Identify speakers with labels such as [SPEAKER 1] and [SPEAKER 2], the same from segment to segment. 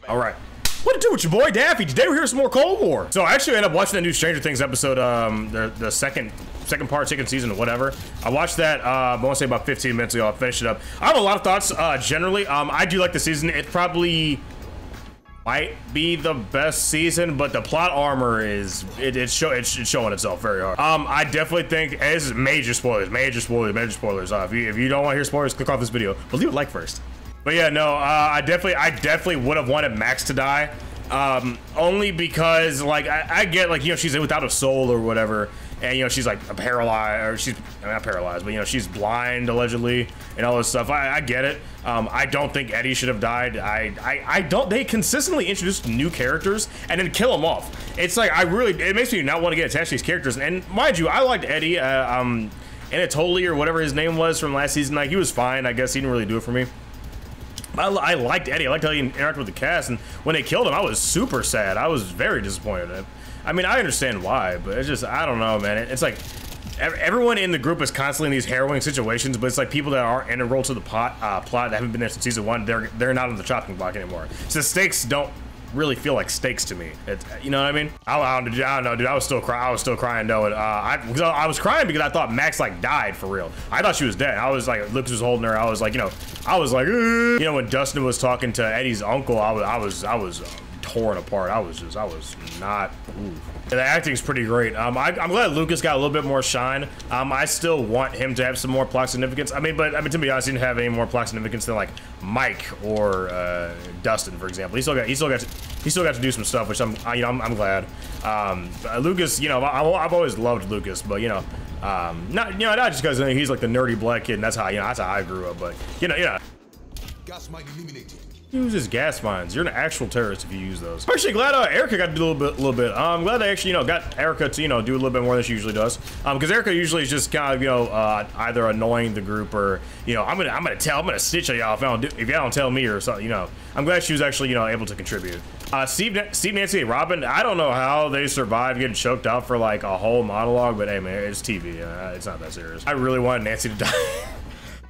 [SPEAKER 1] All right. What to do with your boy Daffy? Today we're here with some more Cold War. So I actually ended up watching that new Stranger Things episode, the second part, second season, or whatever. I watched that, I want to say about 15 minutes ago. I finished it up. I have a lot of thoughts, generally. I do like the season. It probably might be the best season, but the plot armor is, it's showing itself very hard. I definitely think, this is major spoilers. If you don't want to hear spoilers, click off this video, but leave a like first. But yeah, no, I definitely would have wanted Max to die, only because, like, I get, like, you know, she's without a soul or whatever, and, you know, she's, like, paralyzed, or she's not paralyzed, but, you know, she's blind, allegedly, and all this stuff. I get it. I don't think Eddie should have died. I don't, they consistently introduce new characters and then kill them off. It's like, it makes me not want to get attached to these characters, and mind you, I liked Eddie, Anatoly, or whatever his name was from last season. Like, he was fine, I guess. He didn't really do it for me. I liked Eddie. I liked how he interacted with the cast, and when they killed him, I was super sad. I was very disappointed. I mean, I understand why, but it's just, I don't know, man. It's like everyone in the group is constantly in these harrowing situations, but it's like people that aren't integral to the plot that haven't been there since season 1. They're not on the chopping block anymore. So the stakes don't really feel like stakes to me. It's, you know what I mean? I don't know, dude. I was still crying knowing. I was crying because I thought Max like died for real. I thought she was dead. I was like, Lucas was holding her. I was like, you know, when Dustin was talking to Eddie's uncle, I was torn apart. I was not. Ooh. The acting's pretty great. I'm glad Lucas got a little bit more shine. I still want him to have some more plot significance. I mean, to be honest, he didn't have any more plot significance than like Mike or Dustin, for example. He still got to do some stuff, which I'm glad. Lucas, you know, I've always loved Lucas, but you know, not just because he's like the nerdy black kid, and that's how I grew up. But you know.
[SPEAKER 2] Gas mine eliminated.
[SPEAKER 1] Use his gas mines. You're an actual terrorist if you use those. I'm actually glad Erica got to do a little bit. I'm glad they actually, you know, got Erica to, you know, do a little bit more than she usually does. Because Erica usually is just kind of, you know, either annoying the group or, you know, I'm gonna stitch at y'all if y'all don't tell me or something. You know, I'm glad she was actually, you know, able to contribute. Steve, Nancy, and Robin. I don't know how they survived getting choked out for like a whole monologue, but hey, man, it's TV. It's not that serious. I really wanted Nancy to die.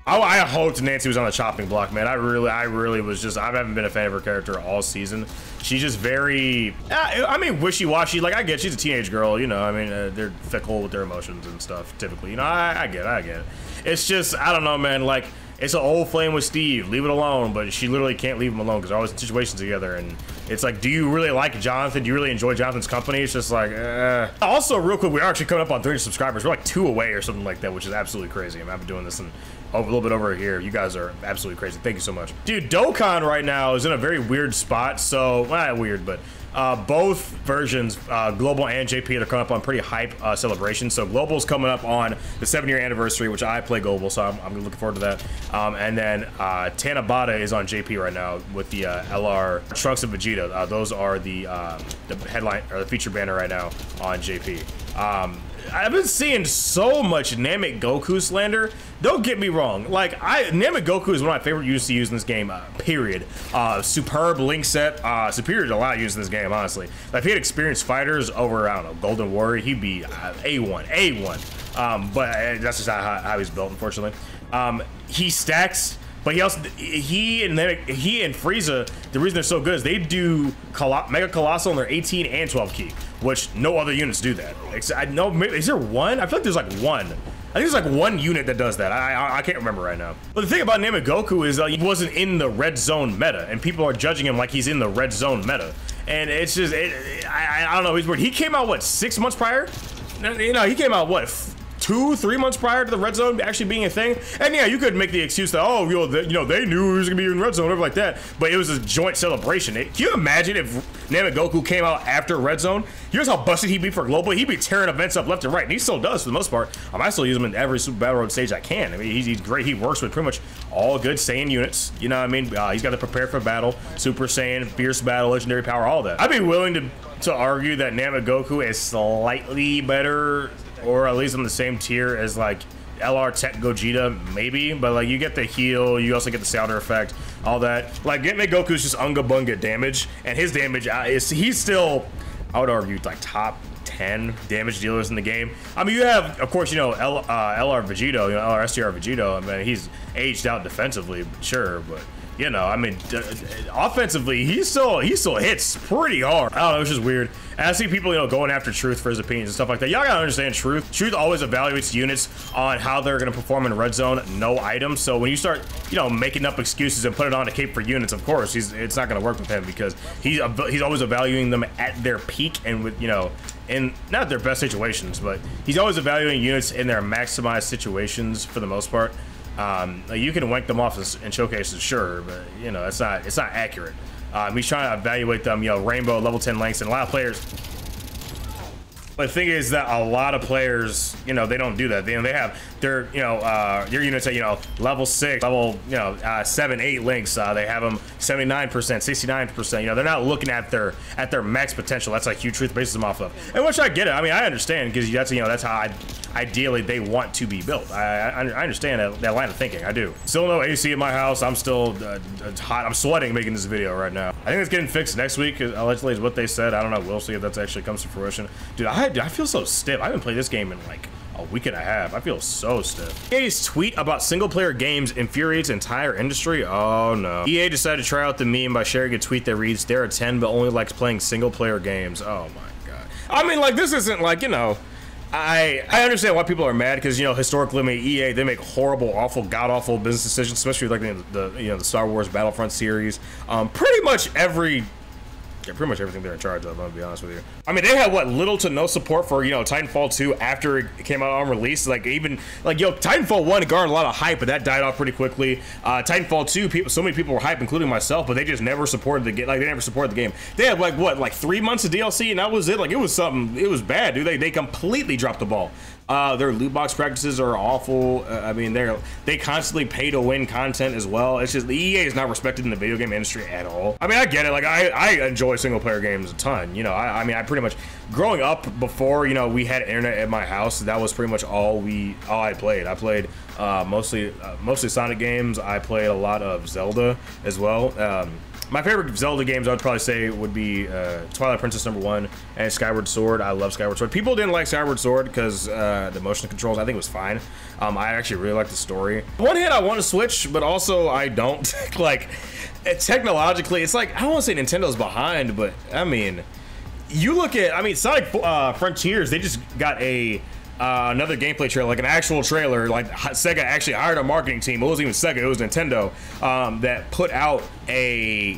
[SPEAKER 1] I hoped Nancy was on the chopping block, man. I really was just, I haven't been a fan of her character all season. She's just very, I mean, wishy-washy. Like, I get she's a teenage girl, you know. I mean, they're fickle with their emotions and stuff, typically. You know, I get it. It's just, I don't know, man. Like, it's an old flame with Steve. Leave it alone. But she literally can't leave him alone because they're always in situations together. And it's like, do you really like Jonathan? Do you really enjoy Jonathan's company? It's just like, Also, real quick, we are actually coming up on 300 subscribers. We're like 2 away or something like that, which is absolutely crazy. I mean, I've been doing this in a little bit over here. You guys are absolutely crazy. Thank you so much. Dude, Dokkan right now is in a very weird spot. So, well, not weird, but both versions, Global and JP, they're coming up on pretty hype celebrations. So Global's coming up on the 7-year anniversary, which I play Global, so I'm looking forward to that. And then Tanabata is on JP right now with the LR Trunks and Vegeta. Those are the headline or the feature banner right now on JP. I've been seeing so much Namek Goku slander. Don't get me wrong. Like, Namek Goku is one of my favorite units to use in this game, period. Superb link set, superior to a lot of use in this game, honestly. Like, if he had experienced fighters over, I don't know, Golden Warrior, he'd be A1. But that's just how he's built, unfortunately. He stacks, but he and Frieza, the reason they're so good is they do Mega Colossal in their 18 and 12 key, which no other units do that. I know, is there one? I feel like there's like one. I think there's like one unit that does that. I can't remember right now. But the thing about Namek Goku is he wasn't in the red zone meta, and people are judging him like he's in the red zone meta. And it's just, I don't know, he's weird. He came out, what, 6 months prior? You know, he came out, what, 2-3 months prior to the red zone actually being a thing. And yeah, you could make the excuse that, oh, they knew he was gonna be in red zone, whatever like that. But it was a joint celebration. Can you imagine if Namek Goku came out after red zone? Here's how busted he'd be for global. He'd be tearing events up left and right, and he still does for the most part. I still use him in every Super Battle Road stage I can. I mean, he's great. He works with pretty much all good Saiyan units. You know what I mean? He's got to prepare for battle, Super Saiyan, fierce battle, legendary power, all that. I'd be willing to argue that Namek Goku is slightly better, or at least on the same tier as like LR Tech Gogeta, maybe, but like you get the heal, you also get the sounder effect, all that. Like Namek Goku's just unga bunga damage, and his damage he's still, I would argue, like top 10 damage dealers in the game. I mean, you have, of course, you know, LR Vegito, you know, LR STR Vegito. I mean, he's aged out defensively, sure, but you know, I mean, offensively, he still hits pretty hard. I don't know, it's just weird. And I see people, you know, going after Truth for his opinions and stuff like that. Y'all gotta understand Truth. Truth always evaluates units on how they're gonna perform in red zone, no items. So when you start, you know, making up excuses and put it on a cape for units, of course, it's not gonna work with him because he's always evaluating them at their peak and with, you know, in not their best situations, but he's always evaluating units in their maximized situations for the most part. Like you can wank them off in showcases, sure, but you know, it's not accurate. He's trying to evaluate them, you know, rainbow level 10 lengths, and a lot of players. But the thing is that a lot of players, you know, they don't do that. They have their, you know, your units at, you know, level 6, level, you know, 7, 8 links. They have them 79%, 69%. You know, they're not looking at their max potential. That's like huge Truth bases them off of. And which I get it. I mean, I understand because that's, you know, that's how ideally they want to be built. I understand that line of thinking. I do. Still no AC in my house. I'm still hot. I'm sweating making this video right now. I think it's getting fixed next week. Allegedly is what they said. I don't know. We'll see if that actually comes to fruition. Dude, I feel so stiff. I haven't played this game in like a week and a half. I feel so stiff. EA's tweet about single-player games infuriates the entire industry. Oh no. EA decided to try out the meme by sharing a tweet that reads, "There are 10 but only likes playing single-player games." Oh my god. I mean, like, this isn't like, you know, I understand why people are mad because, you know, historically, I mean, EA, they make horrible, awful, god-awful business decisions, especially like the you know, the Star Wars Battlefront series. Pretty much everything they're in charge of, I'm gonna be honest with you. I mean, they had what, little to no support for, you know, Titanfall 2 after it came out on release. Like, even like, yo, Titanfall 1 garnered a lot of hype, but that died off pretty quickly. Titanfall 2, so many people were hyped, including myself, but they just never supported the game. Like, they never supported the game. They had like what, like 3 months of DLC, and that was it. Like, it was bad, dude. They completely dropped the ball. Their loot box practices are awful. I mean, they constantly pay to win content as well. It's just the EA is not respected in the video game industry at all. I mean, I get it. Like, I enjoy single player games a ton. You know, I mean, I pretty much growing up before, you know, we had internet at my house. That was pretty much all I played. I played mostly Sonic games. I played a lot of Zelda as well. My favorite Zelda games, I would probably say, would be Twilight Princess #1 and Skyward Sword. I love Skyward Sword. People didn't like Skyward Sword because the motion controls, I think, was fine. I actually really like the story. On one hand, I want to switch, but also I don't. Like, technologically, it's like, I don't want to say Nintendo's behind, but I mean, you look at, I mean, Sonic Frontiers, they just got another gameplay trailer, like an actual trailer. Like, Sega actually hired a marketing team. It wasn't even Sega, it was Nintendo, that put out a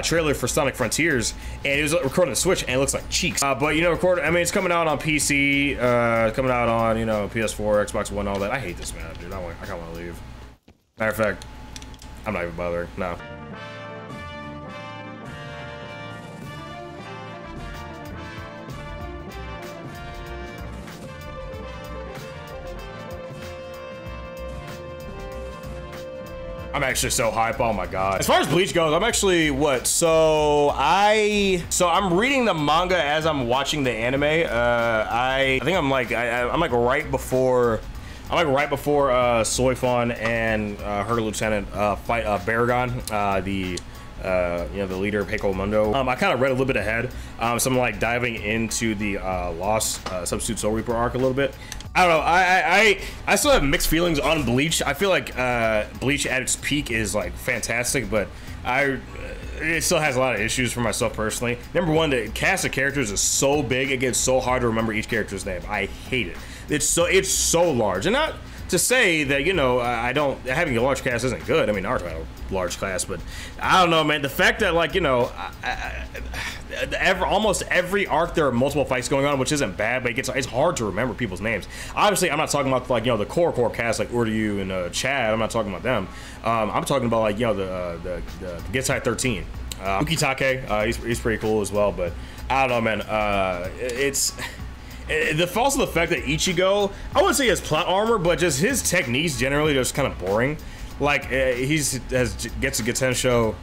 [SPEAKER 1] trailer for Sonic Frontiers, and it was recorded on the Switch, and it looks like cheeks. But, you know, I mean, it's coming out on PC, coming out on, you know, PS4, Xbox One, all that. I hate this map, dude. I kind of want to leave. Matter of fact, I'm not even bothering. No. I'm actually so hype. Oh my god. As far as Bleach goes, I'm actually so I'm reading the manga as I'm watching the anime. I think I'm like right before Soifon and her lieutenant fight Baragon, you know, the leader of Heiko Mundo. I kind of read a little bit ahead, so I'm like diving into the Lost Substitute Soul Reaper arc a little bit. I don't know. I still have mixed feelings on Bleach. I feel like Bleach at its peak is like fantastic, but it still has a lot of issues for myself personally. Number one, the cast of characters is so big, it gets so hard to remember each character's name. I hate it. It's so large, and not to say that, you know, having a large cast isn't good. I mean, Naruto had a large cast, but I don't know, man. The fact that, like, you know, almost every arc there are multiple fights going on, which isn't bad, but it's hard to remember people's names. Obviously, I'm not talking about, like, you know, the core cast like Uryu and Chad. I'm not talking about them. I'm talking about, like, you know, the Gensai 13. Ukitake, he's pretty cool as well, but I don't know, man. Also the fact that Ichigo, I wouldn't say he has plot armor, but just his techniques generally just kind of boring. Like, gets a Getensho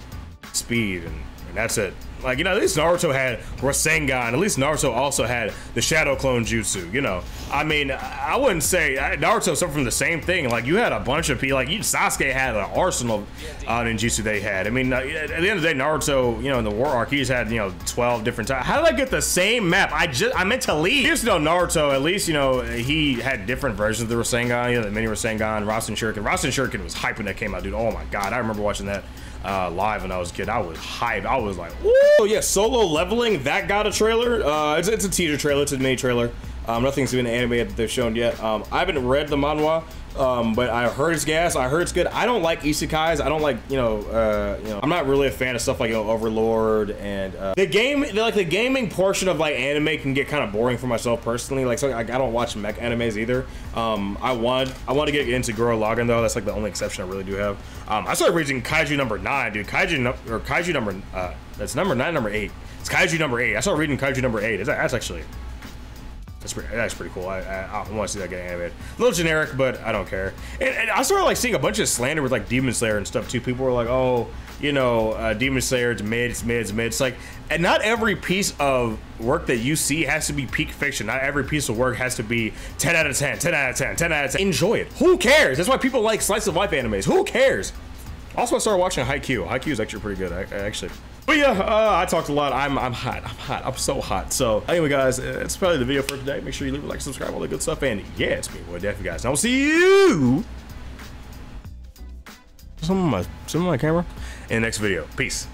[SPEAKER 1] speed, and that's it. Like, you know, at least Naruto had Rasengan. At least Naruto also had the Shadow Clone Jutsu, you know. I mean, I wouldn't say Naruto suffered from the same thing. Like, you had a bunch of people, like, Sasuke had an arsenal of ninjutsu they had. I mean, at the end of the day, Naruto, you know, in the war arc, he's had, you know, 12 different times. How did I get the same map? I meant to leave. Just to know Naruto, at least, you know, he had different versions of the Rasengan, you know, the mini Rasengan, Rasen Shuriken. Rasen Shuriken was hype when that came out, dude. Oh my god, I remember watching that. live when I was a kid. I was hyped. I was like, woo! Yeah, Solo Leveling, that got a trailer. It's a teaser trailer. It's a mini trailer. Nothing's been animated that they've shown yet. I haven't read the manhwa, but I heard it's gas. I heard it's good. I don't like isekais. I don't like, I'm not really a fan of stuff like Overlord and the gaming portion of like anime can get kind of boring for myself personally. Like, so I don't watch mech animes either. I want to get into Gurren Lagann though. That's like the only exception I really do have. I started reading Kaiju number 9, dude. Kaiju number that's number 9, number 8. It's Kaiju number 8. I started reading Kaiju number 8. That's actually. That's pretty cool. I want to see that get animated. A little generic, but I don't care. And I started like seeing a bunch of slander with like Demon Slayer and stuff too. People were like, oh, Demon Slayer, it's mid. It's like, and not every piece of work that you see has to be peak fiction. Not every piece of work has to be 10 out of 10, 10 out of 10, 10 out of 10. Enjoy it. Who cares? That's why people like slice of life animes. Who cares? Also, I started watching Haikyuu. Haikyuu is actually pretty good, actually. But yeah, I talked a lot. I'm hot. I'm so hot. So anyway, guys, it's probably the video for today. Make sure you leave a like, subscribe, all that good stuff. And yeah, it's me, boy, Daffy, guys. And I will see you. Some of my camera in the next video. Peace.